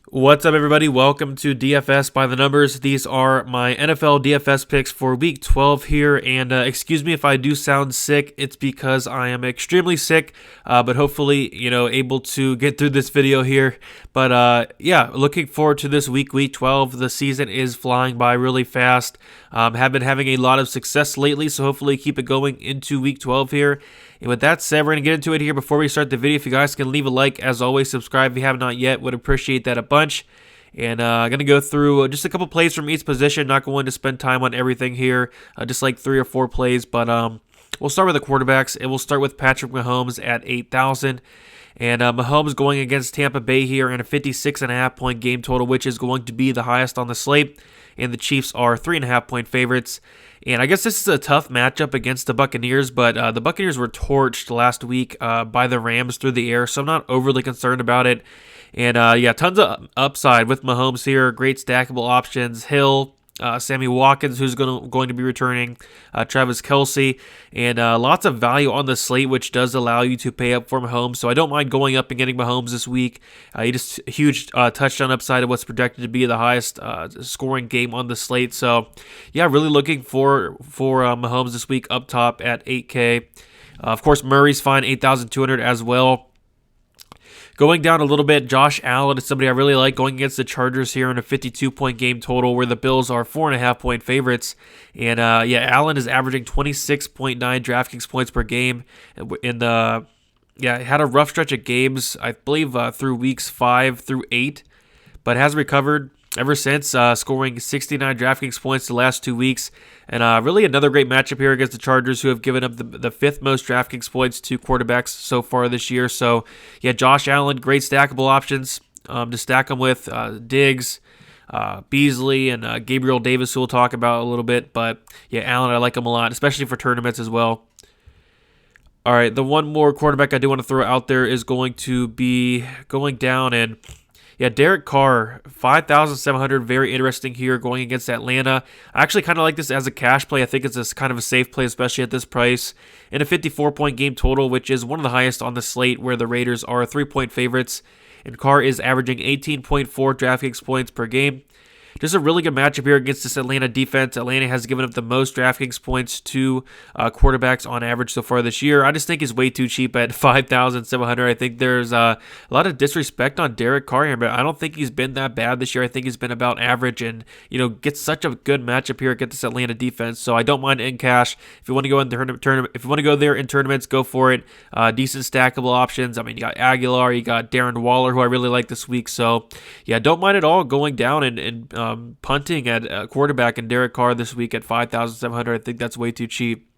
What's up, everybody? Welcome to DFS by the Numbers. These are my NFL DFS picks for Week 12 here, and excuse me if I do sound sick. It's because I am extremely sick, but hopefully, able to get through this video here. But yeah, looking forward to this week 12. The season is flying by really fast. Have been having a lot of success lately, so hopefully keep it going into Week 12 here. And with that said, we're going to get into it here. Before we start the video, if you guys can leave a like, as always, subscribe if you have not yet, would appreciate that a bunch. And I'm going to go through just a couple plays from each position. Not going to spend time on everything here, just like 3 or 4 plays. But we'll start with the quarterbacks, and we'll start with Patrick Mahomes at 8,000. And Mahomes going against Tampa Bay here in a 56.5-point game total, which is going to be the highest on the slate. And the Chiefs are 3.5-point favorites. And I guess this is a tough matchup against the Buccaneers, but the Buccaneers were torched last week by the Rams through the air, so I'm not overly concerned about it. And yeah, tons of upside with Mahomes here. Great stackable options. Hill, Sammy Watkins, who's going to be returning, Travis Kelce, and lots of value on the slate, which does allow you to pay up for Mahomes. So I don't mind going up and getting Mahomes this week. He just huge touchdown upside of what's projected to be the highest scoring game on the slate. So yeah, really looking for Mahomes this week up top at 8K. Of course, Murray's fine, 8,200 as well. Going down a little bit, Josh Allen is somebody I really like going against the Chargers here in a 52-point game total where the Bills are 4.5-point favorites. And yeah, Allen is averaging 26.9 DraftKings points per game. Had a rough stretch of games, I believe, through weeks 5 through 8, but has recovered ever since, scoring 69 DraftKings points the last 2 weeks. And really another great matchup here against the Chargers, who have given up the 5th most DraftKings points to quarterbacks so far this year. So, yeah, Josh Allen, great stackable options to stack them with. Diggs, Beasley, and Gabriel Davis, who we'll talk about a little bit. But, yeah, Allen, I like him a lot, especially for tournaments as well. All right, the one more quarterback I do want to throw out there is going to be going down, and yeah, Derek Carr, 5,700, very interesting here going against Atlanta. I actually kind of like this as a cash play. I think it's a kind of a safe play, especially at this price. In a 54-point game total, which is one of the highest on the slate, where the Raiders are 3-point favorites. And Carr is averaging 18.4 DraftKings points per game. Just a really good matchup here against this Atlanta defense. Atlanta has given up the most DraftKings points to quarterbacks on average so far this year. I just think he's way too cheap at 5,700. I think there's a lot of disrespect on Derek Carr here, but I don't think he's been that bad this year. I think he's been about average, and gets such a good matchup here against this Atlanta defense. So I don't mind in cash. If you want to go in the if you want to go there in tournaments, go for it. Decent stackable options. I mean, you got Aguilar, you got Darren Waller, who I really like this week. So yeah, don't mind at all going down and punting at quarterback and Derek Carr this week at 5,700. I think that's way too cheap.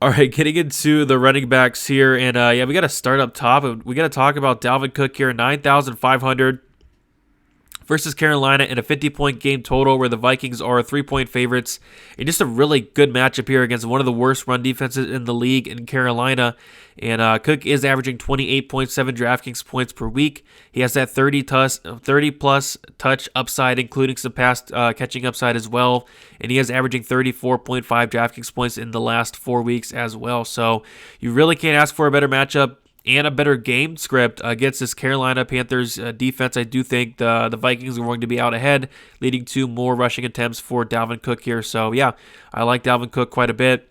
All right, getting into the running backs here, and yeah, we got to start up top. We got to talk about Dalvin Cook here, 9,500 versus Carolina in a 50-point game total, where the Vikings are 3-point favorites. And just a really good matchup here against one of the worst run defenses in the league in Carolina. And Cook is averaging 28.7 DraftKings points per week. He has that 30-plus touch upside, including some pass catching upside as well. And he is averaging 34.5 DraftKings points in the last 4 weeks as well. So you really can't ask for a better matchup and a better game script against this Carolina Panthers defense. I do think the Vikings are going to be out ahead, leading to more rushing attempts for Dalvin Cook here. So, yeah, I like Dalvin Cook quite a bit.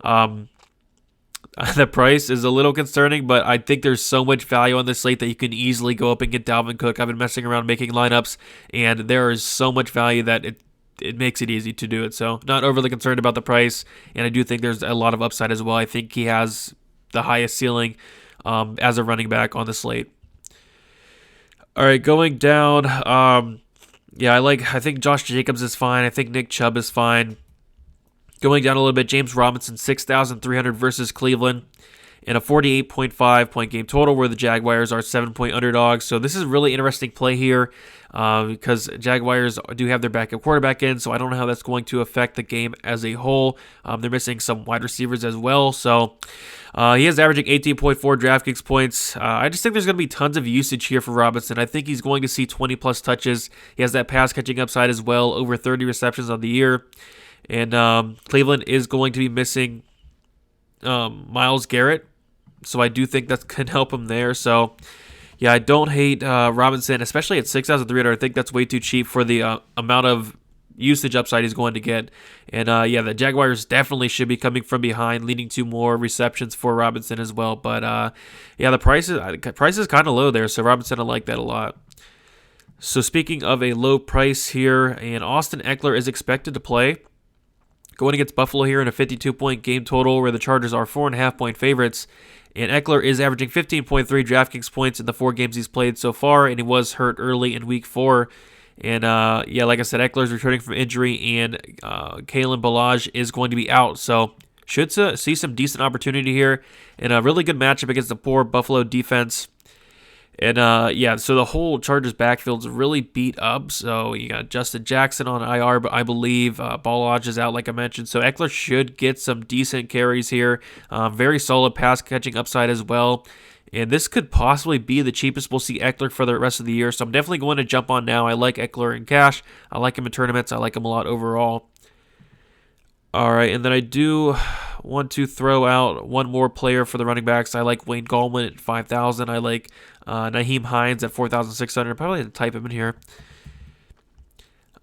The price is a little concerning, but I think there's so much value on this slate that you can easily go up and get Dalvin Cook. I've been messing around making lineups, and there is so much value that it makes it easy to do it. So, not overly concerned about the price, and I do think there's a lot of upside as well. I think he has the highest ceiling as a running back on the slate. All right, going down. Yeah, I think Josh Jacobs is fine. I think Nick Chubb is fine. Going down a little bit, James Robinson, 6,300 versus Cleveland in a 48.5 point game total, where the Jaguars are 7-point underdogs. So this is a really interesting play here because Jaguars do have their backup quarterback in, so I don't know how that's going to affect the game as a whole. They're missing some wide receivers as well. So he is averaging 18.4 DraftKings points. I just think there's going to be tons of usage here for Robinson. I think he's going to see 20-plus touches. He has that pass-catching upside as well, over 30 receptions on the year. And Cleveland is going to be missing Myles Garrett, so I do think that can help him there. So, Yeah, I don't hate Robinson, especially at 6,300. I think that's way too cheap for the amount of usage upside he's going to get. And yeah, the Jaguars definitely should be coming from behind, leading to more receptions for Robinson as well. But yeah, the price is kind of low there, so Robinson, I like that a lot. So speaking of a low price here, and Austin Eckler is expected to play. Going against Buffalo here in a 52-point game total where the Chargers are 4.5-point favorites. And Eckler is averaging 15.3 DraftKings points in the 4 games he's played so far, and he was hurt early in Week 4. And yeah, like I said, Eckler's returning from injury, and Kalen Ballage is going to be out. So should see some decent opportunity here, and a really good matchup against the poor Buffalo defense. And yeah, so the whole Chargers backfield's really beat up. So you got Justin Jackson on IR, but I believe Ballage is out, like I mentioned. So Eckler should get some decent carries here. Very solid pass catching upside as well. And this could possibly be the cheapest we'll see Eckler for the rest of the year. So I'm definitely going to jump on now. I like Eckler in cash. I like him in tournaments. I like him a lot overall. All right, and then I do want to throw out one more player for the running backs. I like Wayne Gallman at 5,000. I like Nyheim Hines at 4,600. Probably have to type him in here.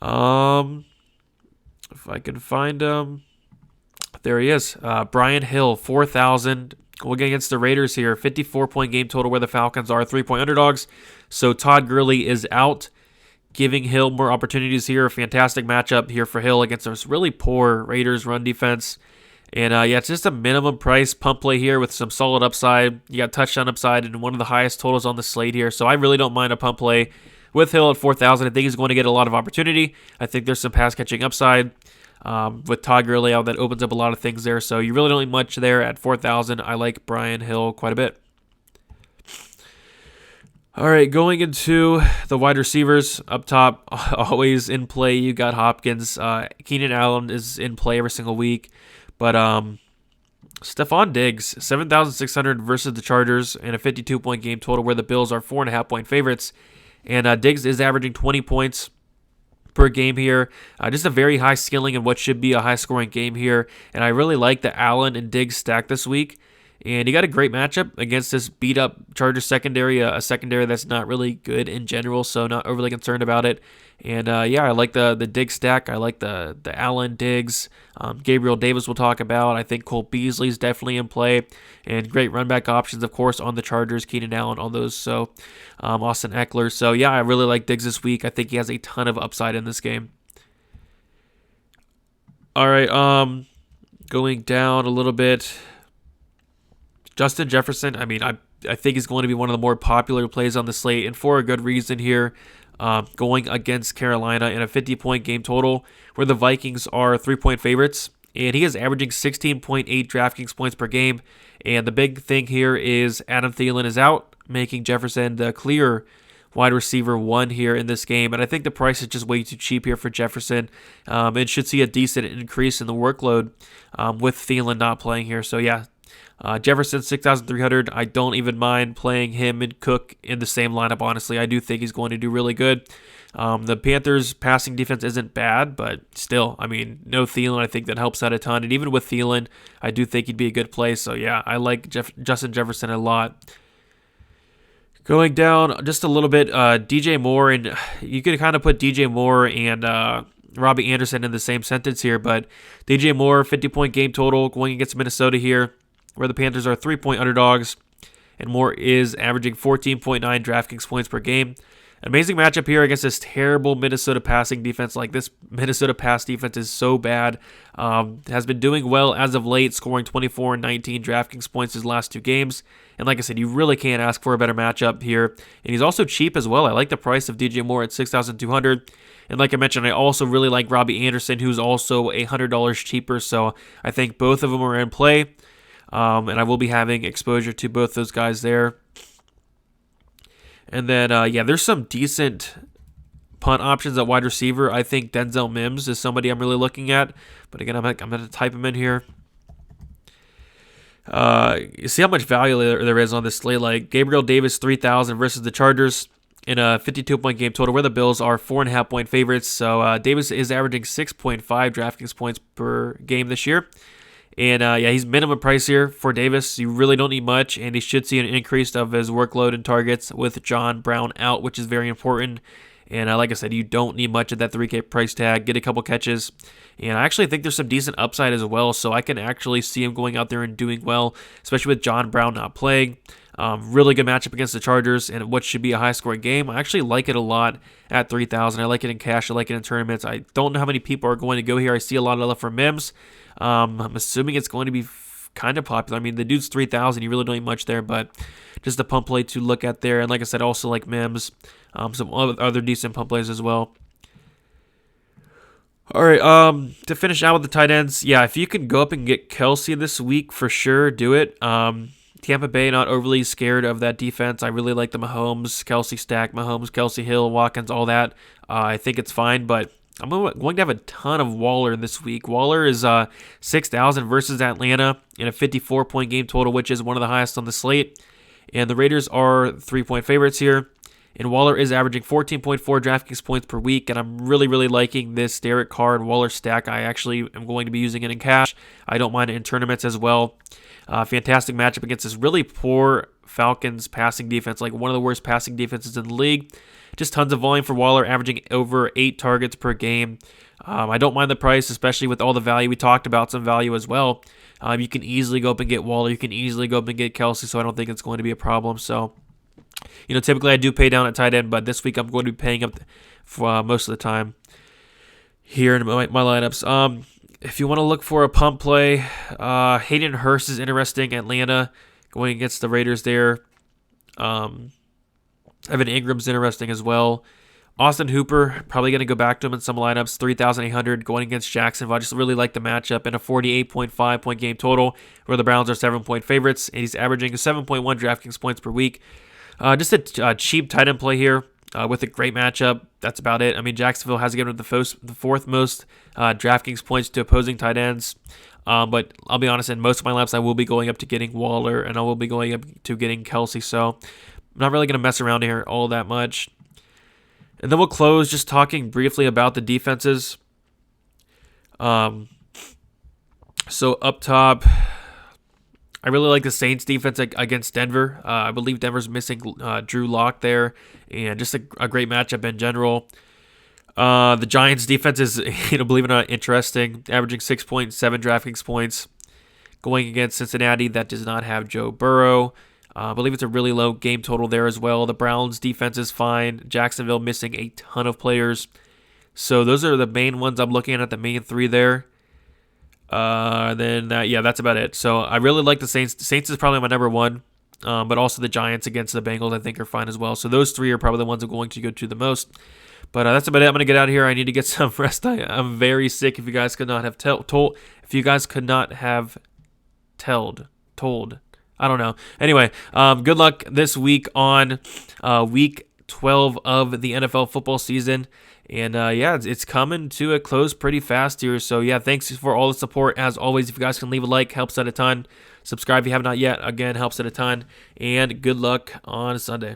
If I can find him. There he is. Brian Hill, 4,000. We'll get against the Raiders here. 54-point game total where the Falcons are 3-point underdogs. So Todd Gurley is out, giving Hill more opportunities here. A fantastic matchup here for Hill against this really poor Raiders run defense. And yeah, it's just a minimum price pump play here with some solid upside. You got touchdown upside and one of the highest totals on the slate here. So I really don't mind a pump play with Hill at 4,000. I think he's going to get a lot of opportunity. I think there's some pass catching upside. With Todd Gurley out, that opens up a lot of things there. So you really don't need much there at 4,000. I like Brian Hill quite a bit. All right, going into the wide receivers up top, always in play. You got Hopkins. Keenan Allen is in play every single week. But Stephon Diggs, 7,600 versus the Chargers and a 52-point game total where the Bills are 4.5-point favorites. And Diggs is averaging 20 points per game here. Just a very high skilling in what should be a high-scoring game here. And I really like the Allen and Diggs stack this week. And he got a great matchup against this beat-up Chargers secondary, a secondary that's not really good in general, so not overly concerned about it. And yeah, I like the Diggs stack. I like the Allen, Diggs. Gabriel Davis we'll talk about. I think Cole Beasley's definitely in play. And great run-back options, of course, on the Chargers. Keenan Allen on those. So Austin Eckler. So yeah, I really like Diggs this week. I think he has a ton of upside in this game. All right, going down a little bit. Justin Jefferson, I mean, I think he's going to be one of the more popular plays on the slate, and for a good reason here. Going against Carolina in a 50-point game total where the Vikings are 3-point favorites. And he is averaging 16.8 DraftKings points per game. And the big thing here is Adam Thielen is out, making Jefferson the clear wide receiver 1 here in this game. And I think the price is just way too cheap here for Jefferson. And should see a decent increase in the workload with Thielen not playing here. So yeah, Jefferson, 6,300. I don't even mind playing him and Cook in the same lineup, honestly. I do think he's going to do really good. The Panthers' passing defense isn't bad, but still, I mean, no Thielen, I think that helps out a ton. And even with Thielen, I do think he'd be a good play. So yeah, I like Justin Jefferson a lot. Going down just a little bit, DJ Moore, and you could kind of put DJ Moore and Robbie Anderson in the same sentence here, but DJ Moore, 50-point game total, going against Minnesota here, where the Panthers are 3-point underdogs, and Moore is averaging 14.9 DraftKings points per game. An amazing matchup here against this terrible Minnesota passing defense. Like, this Minnesota pass defense is so bad. Has been doing well as of late, scoring 24 and 19 DraftKings points his last 2 games. And like I said, you really can't ask for a better matchup here. And he's also cheap as well. I like the price of DJ Moore at $6,200. And like I mentioned, I also really like Robbie Anderson, who's also $100 cheaper. So I think both of them are in play. And I will be having exposure to both those guys there. And then, yeah, there's some decent punt options at wide receiver. I think Denzel Mims is somebody I'm really looking at. But again, I'm going to type him in here. You see how much value there is on this slate. Like, Gabriel Davis, 3,000 versus the Chargers in a 52-point game total, where the Bills are 4.5-point favorites. So Davis is averaging 6.5 DraftKings points per game this year. And yeah, he's minimum price here for Davis. You really don't need much, and he should see an increase of his workload and targets with John Brown out, which is very important. And like I said, you don't need much at that 3K price tag. Get a couple catches. And I actually think there's some decent upside as well, so I can actually see him going out there and doing well, especially with John Brown not playing. Really good matchup against the Chargers and what should be a high-scoring game. I actually like it a lot at 3,000. I like it in cash. I like it in tournaments. I don't know how many people are going to go here. I see a lot of love for Mims. I'm assuming it's going to be kind of popular. I mean, the dude's 3,000. You really don't need much there, but just a pump play to look at there. And like I said, also like Mims. Some other decent pump plays as well. All right, to finish out with the tight ends, yeah, if you can go up and get Kelsey this week, for sure, do it. Tampa Bay, not overly scared of that defense. I really like the Mahomes, Kelsey stack, Mahomes, Kelsey Hill, Watkins, all that. I think it's fine, but I'm going to have a ton of Waller this week. Waller is 6,000 versus Atlanta in a 54-point game total, which is one of the highest on the slate. And the Raiders are 3-point favorites here. And Waller is averaging 14.4 DraftKings points per week, and I'm really, really liking this Derek Carr and Waller stack. I actually am going to be using it in cash. I don't mind it in tournaments as well. Fantastic matchup against this really poor Falcons passing defense, like one of the worst passing defenses in the league. Just tons of volume for Waller, averaging over 8 targets per game. I don't mind the price, especially with all the value. We talked about some value as well. You can easily go up and get Waller. You can easily go up and get Kelsey, so I don't think it's going to be a problem. So, typically I do pay down at tight end, but this week I'm going to be paying up for most of the time here in my lineups. If you want to look for a pump play, Hayden Hurst is interesting. Atlanta going against the Raiders there. Evan Ingram's interesting as well. Austin Hooper, probably going to go back to him in some lineups. 3,800 going against Jacksonville. I just really like the matchup in a 48.5 point game total where the Browns are 7-point favorites, and he's averaging 7.1 DraftKings points per week. Just a cheap tight end play here with a great matchup. That's about it. I mean, Jacksonville has given the fourth most DraftKings points to opposing tight ends. But I'll be honest, in most of my laps, I will be going up to getting Waller, and I will be going up to getting Kelsey. So I'm not really going to mess around here all that much. And then we'll close just talking briefly about the defenses. So up top, I really like the Saints defense against Denver. I believe Denver's missing Drew Lock there, and just a great matchup in general. The Giants defense is, believe it or not, interesting, averaging 6.7 DraftKings points, going against Cincinnati that does not have Joe Burrow. I believe it's a really low game total there as well. The Browns defense is fine. Jacksonville missing a ton of players. So those are the main ones I'm looking at the main three there. That's about it. So I really like the Saints. The Saints is probably my number one, but also the Giants against the Bengals I think are fine as well. So those three are probably the ones I'm going to go to the most. But that's about it. I'm going to get out of here. I need to get some rest. I'm very sick. If you guys could not have told, I don't know. Anyway, good luck this week on week 12 of the NFL football season. And it's coming to a close pretty fast here. So thanks for all the support. As always, if you guys can leave a like, helps out a ton. Subscribe if you have not yet. Again, helps out a ton. And good luck on Sunday.